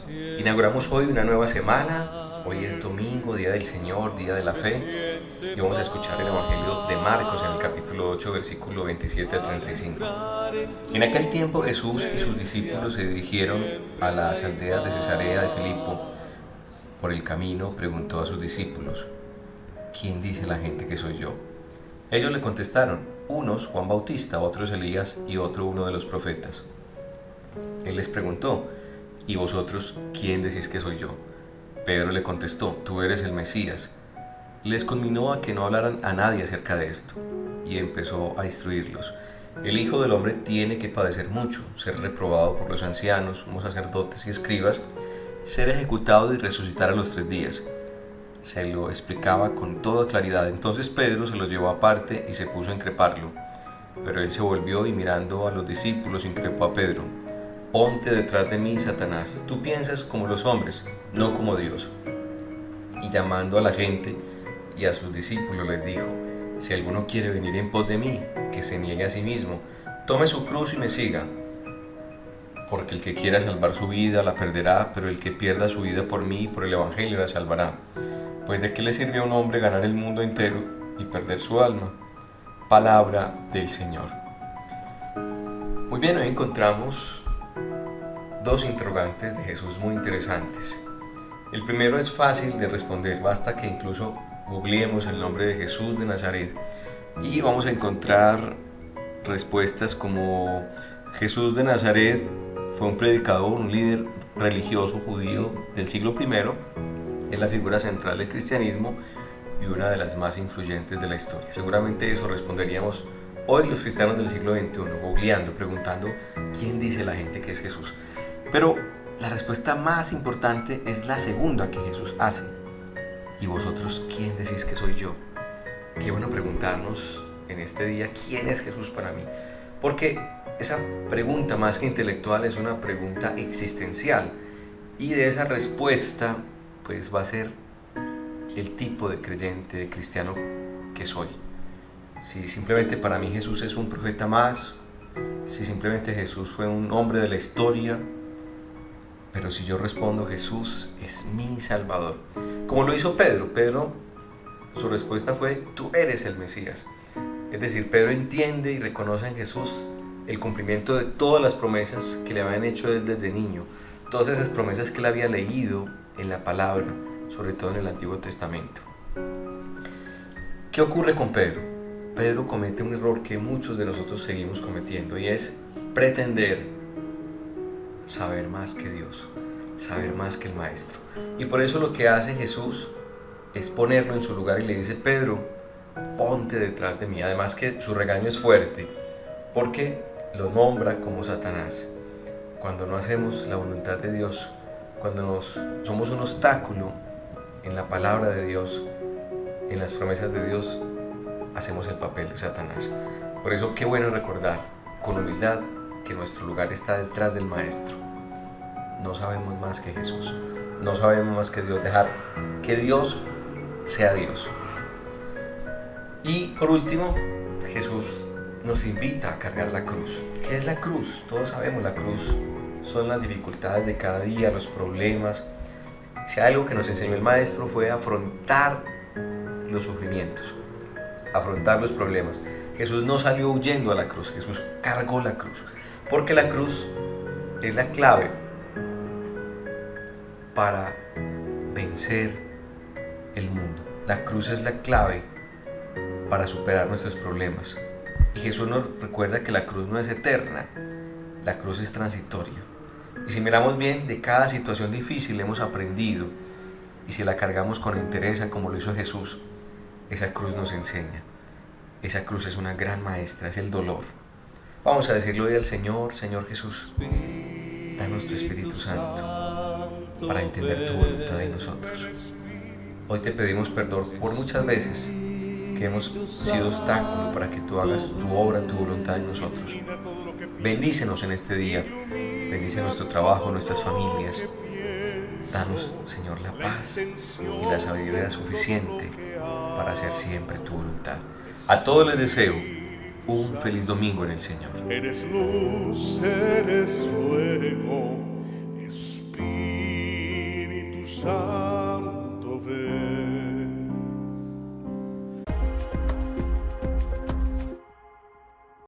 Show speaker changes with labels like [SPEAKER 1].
[SPEAKER 1] Inauguramos hoy una nueva semana. Hoy es domingo, día del Señor, día de la fe. Y vamos a escuchar el Evangelio de Marcos en el capítulo 8, versículo 27 al 35. En aquel tiempo Jesús y sus discípulos se dirigieron a las aldeas de Cesarea de Filipo. Por el camino preguntó a sus discípulos: ¿quién dice la gente que soy yo? Ellos le contestaron: unos Juan Bautista, otros Elías y otro uno de los profetas. Él les preguntó: ¿y vosotros quién decís que soy yo? Pedro le contestó: tú eres el Mesías. Les conminó a que no hablaran a nadie acerca de esto, y empezó a instruirlos. El Hijo del Hombre tiene que padecer mucho, ser reprobado por los ancianos, sumos sacerdotes y escribas, ser ejecutado y resucitar a los 3 días. Se lo explicaba con toda claridad. Entonces Pedro se los llevó aparte y se puso a increparlo. Pero él se volvió y mirando a los discípulos increpó a Pedro: ponte detrás de mí, Satanás. Tú piensas como los hombres, no como Dios. Y llamando a la gente y a sus discípulos les dijo: si alguno quiere venir en pos de mí, que se niegue a sí mismo, tome su cruz y me siga. Porque el que quiera salvar su vida la perderá, pero el que pierda su vida por mí y por el Evangelio la salvará. Pues ¿de qué le sirve a un hombre ganar el mundo entero y perder su alma? Palabra del Señor. Muy bien, hoy encontramos dos interrogantes de Jesús muy interesantes. El primero es fácil de responder, basta que incluso googleemos el nombre de Jesús de Nazaret y vamos a encontrar respuestas como: Jesús de Nazaret fue un predicador, un líder religioso judío del siglo I, es la figura central del cristianismo y una de las más influyentes de la historia. Seguramente eso responderíamos hoy los cristianos del siglo XXI, googleando, preguntando ¿quién dice la gente que es Jesús? Pero la respuesta más importante es la segunda que Jesús hace: ¿y vosotros quién decís que soy yo? Qué bueno preguntarnos en este día ¿quién es Jesús para mí? Porque esa pregunta, más que intelectual, es una pregunta existencial, y de esa respuesta pues va a ser el tipo de creyente, de cristiano que soy. Si simplemente para mí Jesús es un profeta más, si simplemente Jesús fue un hombre de la historia, pero si yo respondo: Jesús es mi Salvador, como lo hizo Pedro. Pedro, su respuesta fue: tú eres el Mesías. Es decir, Pedro entiende y reconoce en Jesús el cumplimiento de todas las promesas que le habían hecho él desde niño, todas esas promesas que él había leído en la palabra, sobre todo en el Antiguo Testamento. ¿Qué ocurre con Pedro? Pedro comete un error que muchos de nosotros seguimos cometiendo, y es pretender saber más que Dios, saber más que el Maestro. Y por eso lo que hace Jesús es ponerlo en su lugar y le dice: Pedro, ponte detrás de mí. Además que su regaño es fuerte, porque lo nombra como Satanás. Cuando no hacemos la voluntad de Dios, cuando somos un obstáculo en la palabra de Dios, en las promesas de Dios, hacemos el papel de Satanás. Por eso qué bueno recordar con humildad que nuestro lugar está detrás del Maestro. No sabemos más que Jesús, no sabemos más que Dios. Dejar que Dios sea Dios. Y por último, Jesús nos invita a cargar la cruz. ¿Qué es la cruz? Todos sabemos, la cruz son las dificultades de cada día, los problemas. Si algo que nos enseñó el Maestro fue afrontar los sufrimientos, afrontar los problemas. Jesús no salió huyendo a la cruz, Jesús cargó la cruz, porque la cruz es la clave para vencer el mundo. La cruz es la clave para superar nuestros problemas. Y Jesús nos recuerda que la cruz no es eterna, la cruz es transitoria. Y si miramos bien, de cada situación difícil hemos aprendido, y si la cargamos con entereza como lo hizo Jesús, esa cruz nos enseña. Esa cruz es una gran maestra, es el dolor. Vamos a decirle hoy al Señor: Señor Jesús, danos tu Espíritu Santo para entender tu voluntad en nosotros. Hoy te pedimos perdón por muchas veces que hemos sido obstáculo para que tú hagas tu obra, tu voluntad en nosotros. Bendícenos en este día, bendice nuestro trabajo, nuestras familias. Danos, Señor, la paz y la sabiduría suficiente para hacer siempre tu voluntad. A todos les deseo un feliz domingo en el Señor.
[SPEAKER 2] Eres luz, eres fuego, Espíritu. santo.